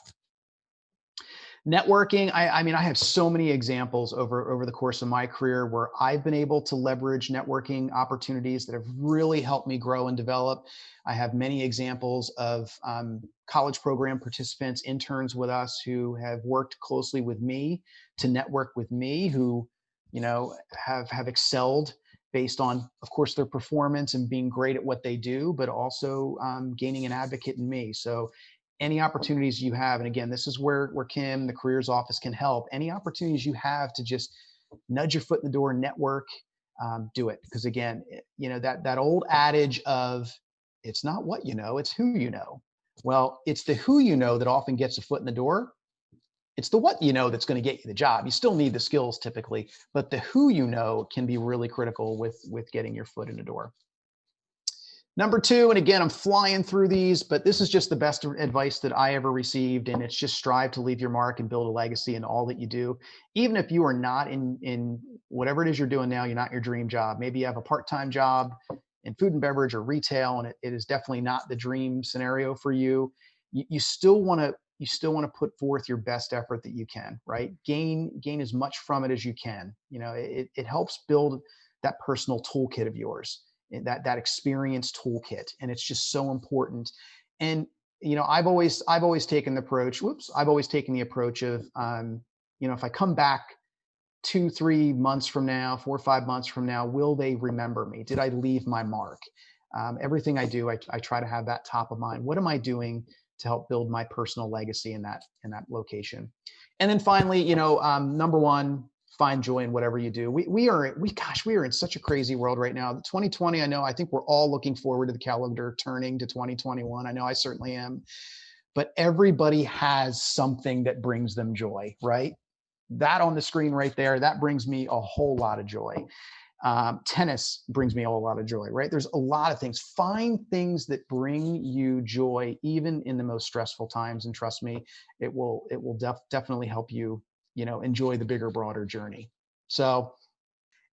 Networking, I mean, I have so many examples over the course of my career where I've been able to leverage networking opportunities that have really helped me grow and develop. I have many examples of college program participants, interns with us who have worked closely with me to network with me, who, have excelled based on, of course, their performance and being great at what they do, but also gaining an advocate in me. So any opportunities you have, and again, this is where Kim, the careers office, can help. Any opportunities you have to just nudge your foot in the door, network, do it. Because again, that old adage of it's not what you know, it's who you know. Well, it's the who you know that often gets a foot in the door. It's the what you know that's going to get you the job. You still need the skills typically, but the who you know can be really critical with getting your foot in the door. Number two, and again, I'm flying through these, but this is just the best advice that I ever received, and it's just strive to leave your mark and build a legacy in all that you do. Even if you are not in whatever it is you're doing now, you're not your dream job. Maybe you have a part-time job in food and beverage or retail, and it is definitely not the dream scenario for you. You still want to put forth your best effort that you can, right? Gain as much from it as you can. It helps build that personal toolkit of yours, that experience toolkit, and it's just so important. And I've always taken the approach. I've always taken the approach of if I come back 2-3 months from now, 4 or 5 months from now, will they remember me? Did I leave my mark? Everything I do, I try to have that top of mind. What am I doing to help build my personal legacy in that location? And then finally, number one, find joy in whatever you do. We are in such a crazy world right now. 2020, I think we're all looking forward to the calendar turning to 2021. I know I certainly am. But everybody has something that brings them joy, right? That on the screen right there, that brings me a whole lot of joy. Tennis brings me a whole lot of joy, right? There's a lot of things. Find things that bring you joy, even in the most stressful times. And trust me, it will definitely help you, enjoy the bigger, broader journey. So,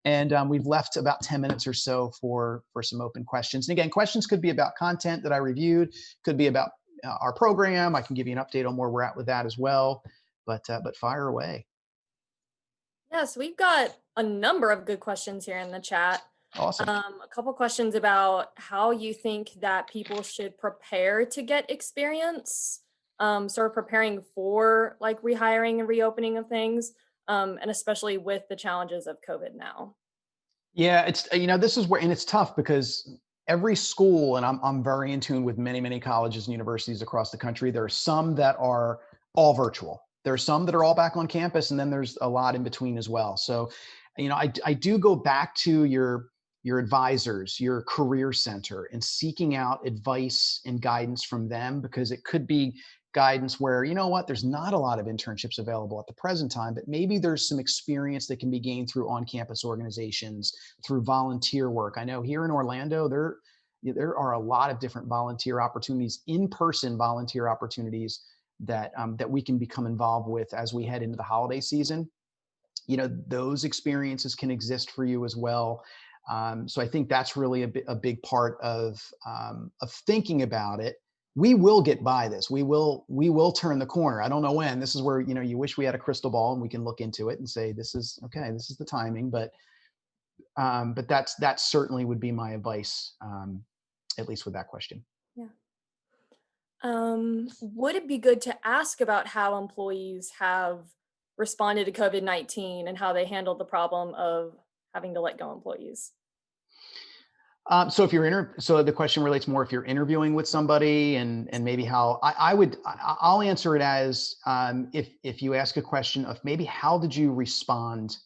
and we've left about 10 minutes or so for some open questions. And again, questions could be about content that I reviewed, could be about our program. I can give you an update on where we're at with that as well. But fire away. Yes, we've got a number of good questions here in the chat. Awesome. A couple questions about how you think that people should prepare to get experience, sort of preparing for like rehiring and reopening of things, and especially with the challenges of COVID now. Yeah, it's this is where, and it's tough because every school, and I'm very in tune with many colleges and universities across the country. There are some that are all virtual. There are some that are all back on campus, and then there's a lot in between as well. So, I do go back to your advisors, your career center, and seeking out advice and guidance from them, because it could be guidance where, there's not a lot of internships available at the present time, but maybe there's some experience that can be gained through on-campus organizations, through volunteer work. I know here in Orlando, there are a lot of different volunteer opportunities, in-person volunteer opportunities that we can become involved with as we head into the holiday season. Those experiences can exist for you as well. So I think that's really a big part of thinking about it. We will get by this. We will turn the corner. I don't know when. This is where, you wish we had a crystal ball and we can look into it and say, this is okay, this is the timing. But that certainly would be my advice, at least with that question. Yeah. Would it be good to ask about how employees have responded to COVID-19 and how they handled the problem of having to let go employees? So the question relates more if you're interviewing with somebody and maybe how I'll answer it as if you ask a question of maybe how did you respond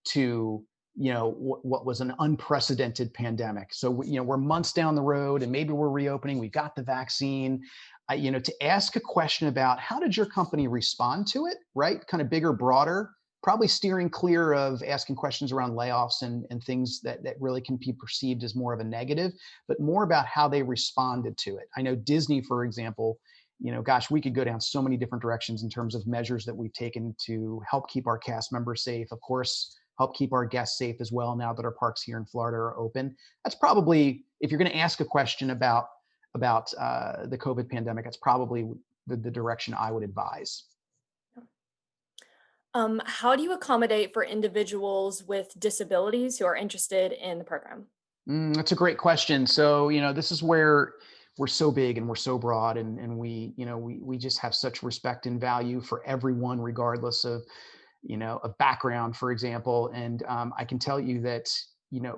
to what was an unprecedented pandemic. So we're months down the road and maybe we're reopening. We've got the vaccine. To ask a question about how did your company respond to it, right? Kind of bigger, broader. Probably steering clear of asking questions around layoffs and things that really can be perceived as more of a negative, but more about how they responded to it. I know Disney, for example, we could go down so many different directions in terms of measures that we've taken to help keep our cast members safe. Of course, help keep our guests safe as well now that our parks here in Florida are open. That's probably, if you're going to ask a question about the COVID pandemic, that's probably the direction I would advise. How do you accommodate for individuals with disabilities who are interested in the program? That's a great question. So, this is where we're so big and we're so broad, and we just have such respect and value for everyone, regardless of, of background, for example. And I can tell you that,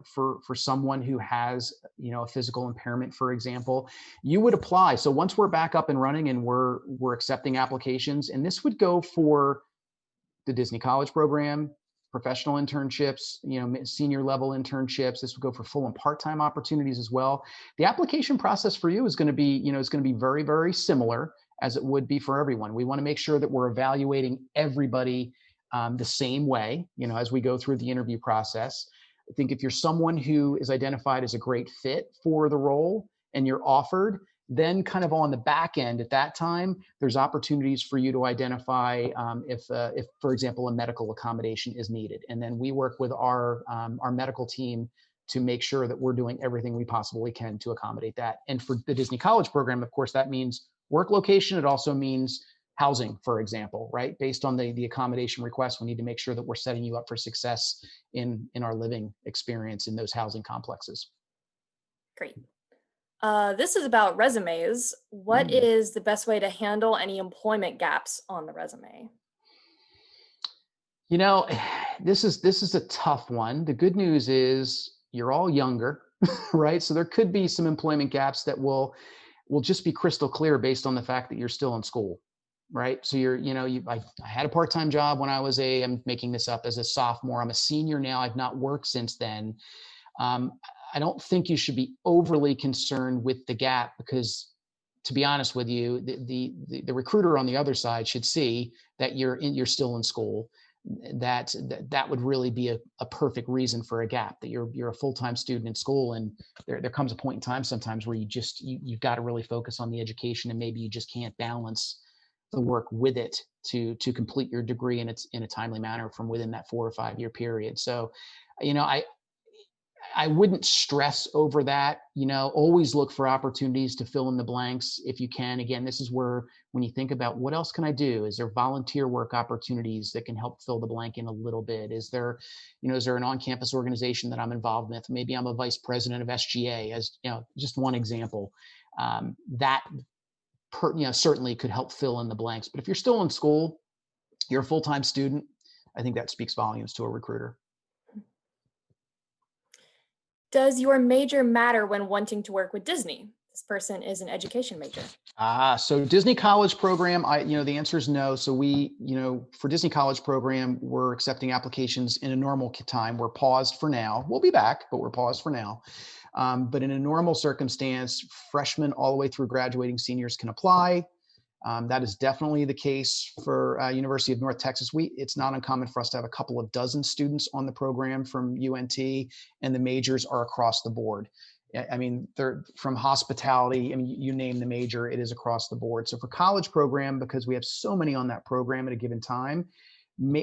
for someone who has, a physical impairment, for example, you would apply. So once we're back up and running and we're accepting applications, and this would go for the Disney College program, professional internships, senior level internships. This would go for full and part-time opportunities as well. The application process for you is going to be, is going to be very, very similar as it would be for everyone. We want to make sure that we're evaluating everybody the same way, as we go through the interview process. I think if you're someone who is identified as a great fit for the role and you're offered, then kind of on the back end at that time, there's opportunities for you to identify if, for example, a medical accommodation is needed. And then we work with our medical team to make sure that we're doing everything we possibly can to accommodate that. And for the Disney College program, of course, that means work location. It also means housing, for example, right? Based on the accommodation request, we need to make sure that we're setting you up for success in our living experience in those housing complexes. Great. This is about resumes. What is the best way to handle any employment gaps on the resume? This is a tough one. The good news is you're all younger, right? So there could be some employment gaps that will just be crystal clear based on the fact that you're still in school, right? So I had a part-time job when I was I'm making this up, as a sophomore. I'm a senior now. I've not worked since then. I don't think you should be overly concerned with the gap, because, to be honest with you, the recruiter on the other side should see that you're still in school. That would really be a perfect reason for a gap, that you're a full-time student in school, and there comes a point in time sometimes where you've got to really focus on the education, and maybe you just can't balance the work with it to complete your degree in a timely manner from within that 4 or 5 year period. So, I wouldn't stress over that. Always look for opportunities to fill in the blanks if you can. Again, this is where, when you think about what else can I do, is there volunteer work opportunities that can help fill the blank in a little bit? Is there an on-campus organization that I'm involved with? Maybe I'm a vice president of SGA, as just one example. That certainly could help fill in the blanks. But if you're still in school, you're a full-time student, I think that speaks volumes to a recruiter. Does your major matter when wanting to work with Disney? This person is an education major. So Disney College program, the answer is no. So we, for Disney College program, we're accepting applications in a normal time. We're paused for now. We'll be back, but we're paused for now. But in a normal circumstance, freshmen all the way through graduating seniors can apply. That is definitely the case for University of North Texas. It's not uncommon for us to have a couple of dozen students on the program from UNT, and the majors are across the board. I mean, they're from hospitality. I mean, you name the major, it is across the board. So for college program, because we have so many on that program at a given time,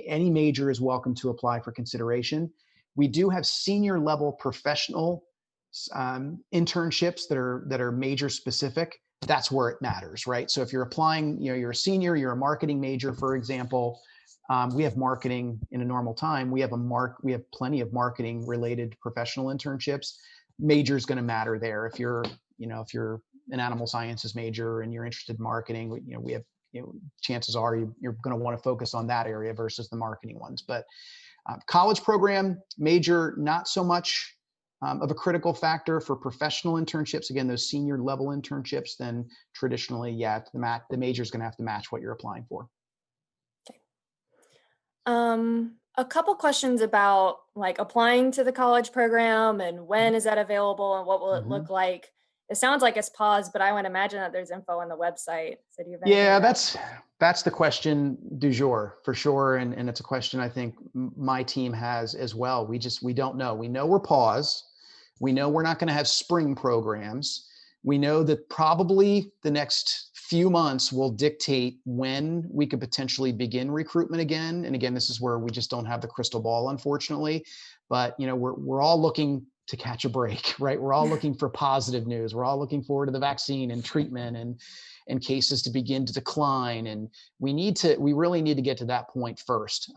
any major is welcome to apply for consideration. We do have senior level professional internships that are major specific. That's where it matters, right? So if you're applying, you're a senior, you're a marketing major, for example, we have marketing in a normal time. We have plenty of marketing related professional internships. Major is going to matter there. If you're an animal sciences major and you're interested in marketing, we have, chances are you're going to want to focus on that area versus the marketing ones. But college program major, not so much of a critical factor. For professional internships, again, those senior level internships, then traditionally, the major is going to have to match what you're applying for. Okay. A couple questions about like applying to the college program and when is that available and what will it look like? It sounds like it's paused, but I would imagine that there's info on the website. So do you have that's the question du jour for sure. And it's a question I think my team has as well. We don't know. We know we're paused. We know we're not going to have spring programs. We know that probably the next few months will dictate when we could potentially begin recruitment again. And again, this is where we just don't have the crystal ball, unfortunately. But we're all looking to catch a break, right? We're all looking for positive news. We're all looking forward to the vaccine and treatment and cases to begin to decline. And we really need to get to that point first.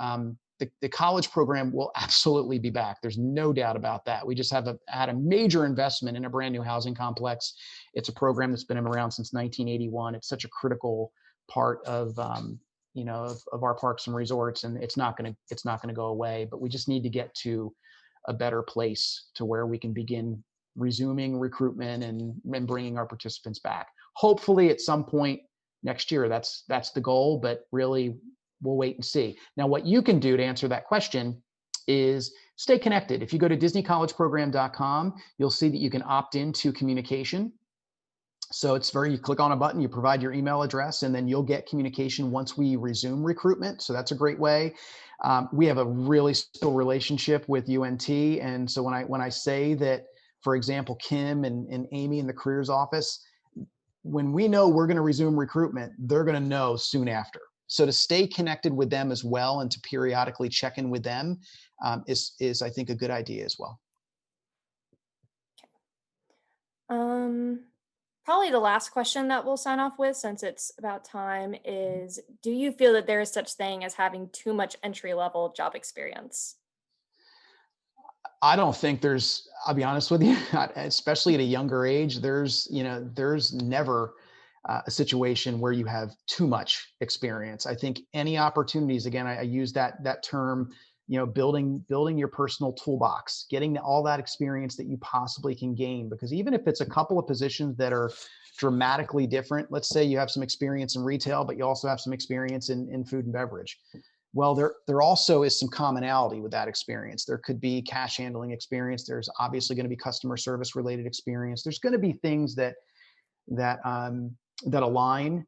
The college program will absolutely be back. There's no doubt about that. We just had a major investment in a brand new housing complex. It's a program that's been around since 1981. It's such a critical part of our parks and resorts, and it's not going to go away. But we just need to get to a better place to where we can begin resuming recruitment and bringing our participants back. Hopefully at some point next year. That's the goal, but really we'll wait and see. Now, what you can do to answer that question is stay connected. If you go to disneycollegeprogram.com, you'll see that you can opt into communication. So you click on a button, you provide your email address, and then you'll get communication once we resume recruitment. So that's a great way. We have a really still relationship with UNT. And so when I say that, for example, Kim and Amy in the careers office, when we know we're going to resume recruitment, they're going to know soon after. So to stay connected with them as well and to periodically check in with them is I think a good idea as well. Probably the last question that we'll sign off with, since it's about time, is do you feel that there is such thing as having too much entry-level job experience? I don't think I'll be honest with you, especially at a younger age, there's never a situation where you have too much experience. I think any opportunities, again, I use that term, building your personal toolbox, getting all that experience that you possibly can gain, because even if it's a couple of positions that are dramatically different, let's say you have some experience in retail, but you also have some experience in food and beverage. Well, there also is some commonality with that experience. There could be cash handling experience. There's obviously going to be customer service related experience. There's going to be things that align.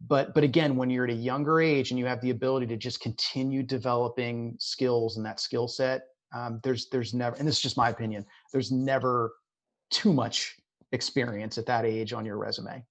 But again, when you're at a younger age and you have the ability to just continue developing skills and that skill set, there's never, and this is just my opinion, there's never too much experience at that age on your resume.